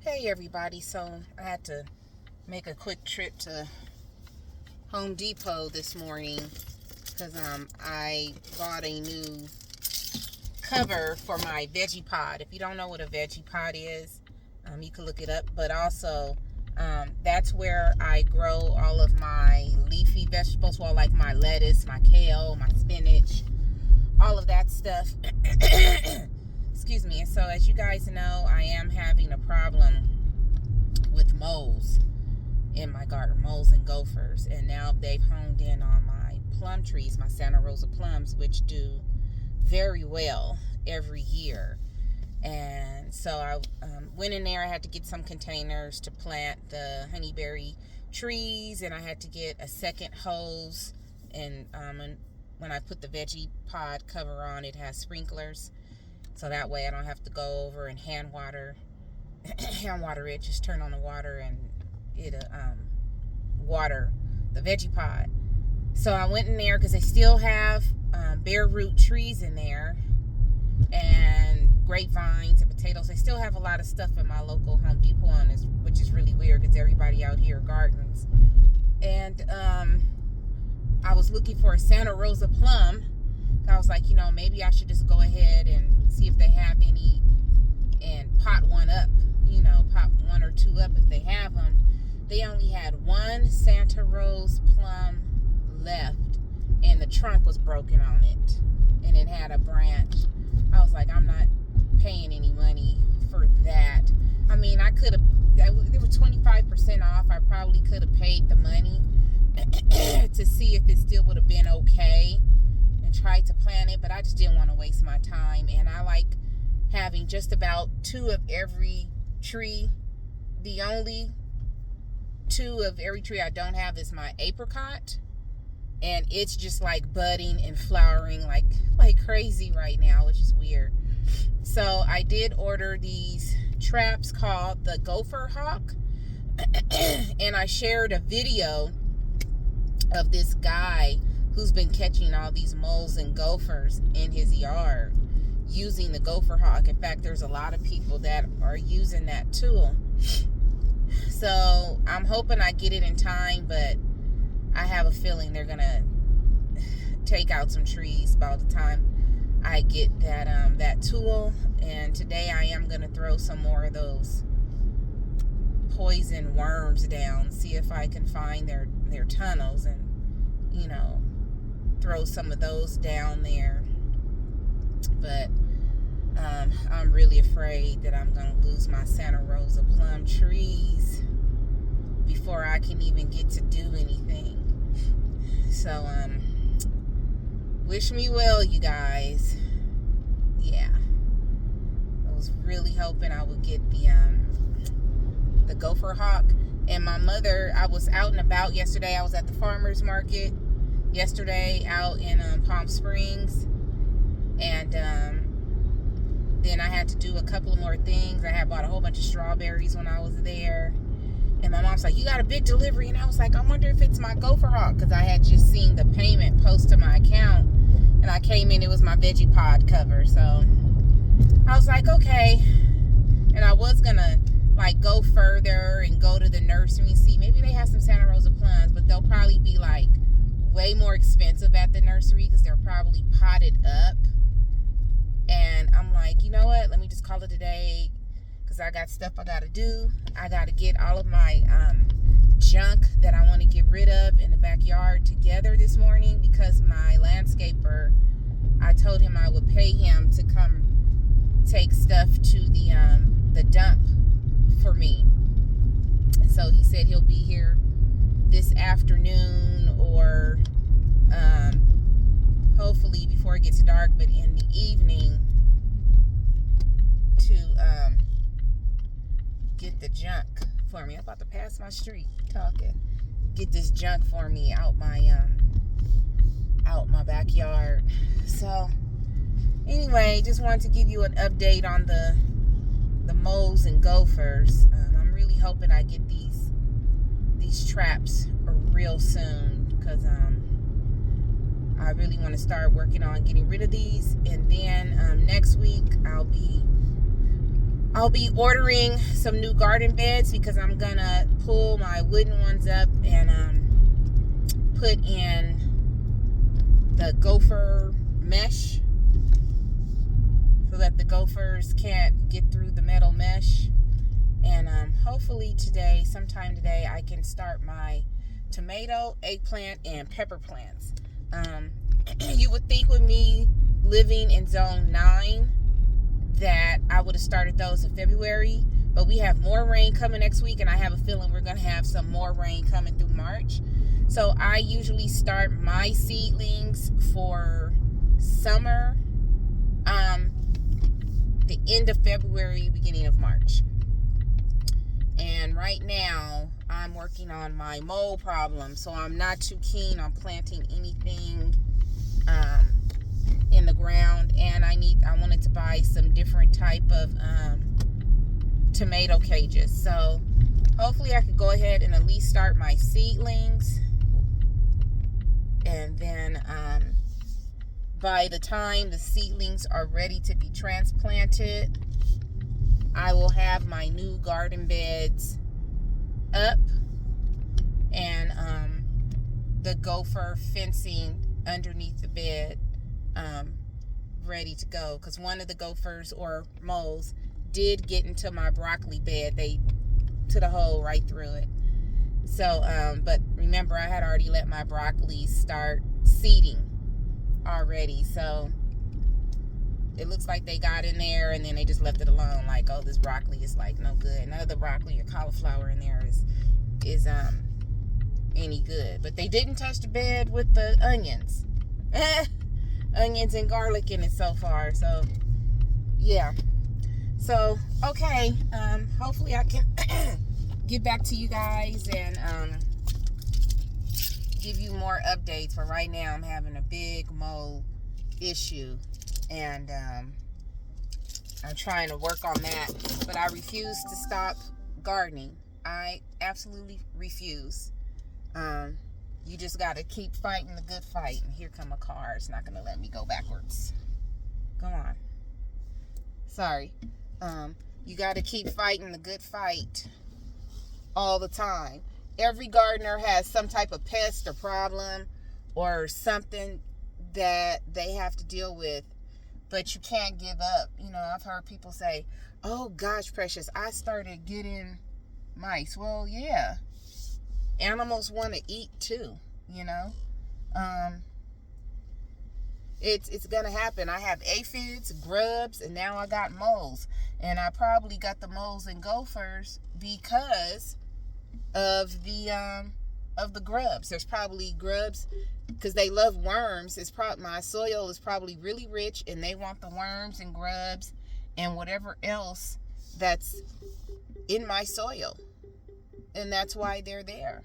Hey everybody, so I had to make a quick trip to Home Depot this morning because I bought a new cover for my veggie pod. If you don't know what a veggie pod is, you can look it up, but also that's where I grow all of my leafy vegetables, well, like my lettuce, my kale, my spinach, all of that stuff. Excuse me. And so as you guys know, I am having a problem with moles in my garden, moles and gophers, and now they've honed in on my plum trees, my Santa Rosa plums, which do very well every year. And so I went in there. I had to get some containers to plant the honeyberry trees, and I had to get a second hose, and when I put the veggie pod cover on, it has sprinklers, so that way I don't have to go over and hand water it. Just turn on the water and it'll water the veggie pod. So I went in there because they still have bare root trees in there and grapevines and potatoes. They still have a lot of stuff in my local Home Depot, which is really weird because everybody out here gardens. And I was looking for a Santa Rosa plum. I was like, maybe I should just go ahead and see if they have any and pot one up, pot one or two up if they have them. They only had one Santa Rosa plum left, and the trunk was broken on it, and it had a branch. I was like, I'm not paying any money for that. I mean, I could have, they were 25% off. I probably could have paid the money to see if it still would have been okay and tried to plant it, but I just didn't want to waste my time. And I like having just about two of every tree. The only two of every tree I don't have is my apricot, and it's just like budding and flowering like crazy right now, which is weird. So I did order these traps called the Gopher hawk, and I shared a video of this guy who's been catching all these moles and gophers in his yard using the Gopher hawk. In fact, there's a lot of people that are using that tool. So I'm hoping I get it in time, but I have a feeling they're gonna take out some trees by the time I get that tool. And today I am gonna throw some more of those poison worms down, see if I can find their tunnels, and throw some of those down there. But I'm really afraid that I'm gonna lose my Santa Rosa plum trees before I can even get to do anything. So wish me well, you guys. Yeah, I was really hoping I would get the Gopher hawk. And my mother, I was out and about yesterday. I was at the farmer's market yesterday out in Palm Springs, and then I had to do a couple of more things. I had bought a whole bunch of strawberries when I was there, and my mom's like, you got a big delivery. And I was like, I wonder if it's my Gopher hawk, because I had just seen the payment post to my account, and I came in, it was my veggie pod cover. So I was like, okay. And I was gonna go further and go to the nursery and see, maybe they have some Santa Rosa plums, but they'll probably be way more expensive at the nursery because they're probably potted up. And I'm like, you know what, let me just call it a day, because I got stuff I gotta do. I gotta get all of my junk that I want to get rid of in the backyard together this morning, because my landscaper, I told him I would pay him to come take stuff to the dump for me. And so he said he'll be here this afternoon, or hopefully before it gets dark, but in the evening, to get the junk for me. I'm about to pass my street talking. Get this junk for me out my backyard. So anyway, just wanted to give you an update on the moles and gophers. I'm really hoping I get these traps real soon, because I really want to start working on getting rid of these. And then next week I'll be I'll be ordering some new garden beds because I'm gonna pull my wooden ones up and put in the Gopher mesh so that the gophers can't get through the metal mesh. And hopefully today, sometime today, I can start my tomato, eggplant, and pepper plants. You would think with me living in zone 9 that I would have started those in February, but we have more rain coming next week, and I have a feeling we're going to have some more rain coming through March. So I usually start my seedlings for summer, the end of February, beginning of March. And right now, I'm working on my mold problem, so I'm not too keen on planting anything in the ground. And I wanted to buy some different type of tomato cages. So hopefully I could go ahead and at least start my seedlings. And then by the time the seedlings are ready to be transplanted, I will have my new garden beds up and the gopher fencing underneath the bed ready to go, because one of the gophers or moles did get into my broccoli bed. They took a hole right through it. So but remember, I had already let my broccoli start seeding already, so it looks like they got in there and then they just left it alone, like, oh, this broccoli is like no good. None of the broccoli or cauliflower in there is any good. But they didn't touch the bed with the onions. Onions and garlic in it so far. So yeah. So okay, hopefully I can get back to you guys and give you more updates. For right now, I'm having a big mold issue, and I'm trying to work on that, but I refuse to stop gardening. I absolutely refuse. You just got to keep fighting the good fight. And here come a car. It's not going to let me go backwards. Come on. Sorry. You got to keep fighting the good fight all the time. Every gardener has some type of pest or problem or something that they have to deal with, but you can't give up. You know, I've heard people say, oh gosh, Precious, I started getting mice. Well, yeah, animals want to eat too, you know. It's gonna happen. I have aphids, grubs, and now I got moles, and I probably got the moles and gophers because of the grubs. There's probably grubs because they love worms. My soil is probably really rich, and they want the worms and grubs and whatever else that's in my soil, and that's why they're there.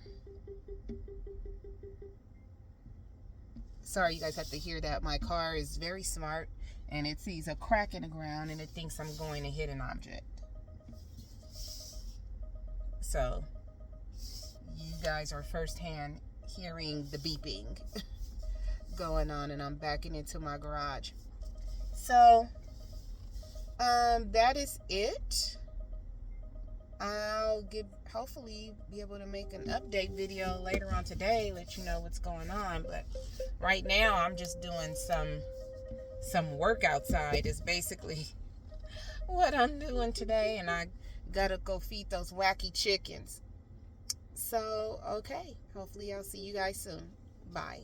Sorry, you guys have to hear that. My car is very smart, and it sees a crack in the ground, and it thinks I'm going to hit an object. So you guys are firsthand hearing the beeping going on, and I'm backing into my garage. So that is it. I'll hopefully be able to make an update video later on today, let you know what's going on. But right now I'm just doing some work outside is basically what I'm doing today, and I gotta go feed those wacky chickens. So okay, hopefully I'll see you guys soon. Bye.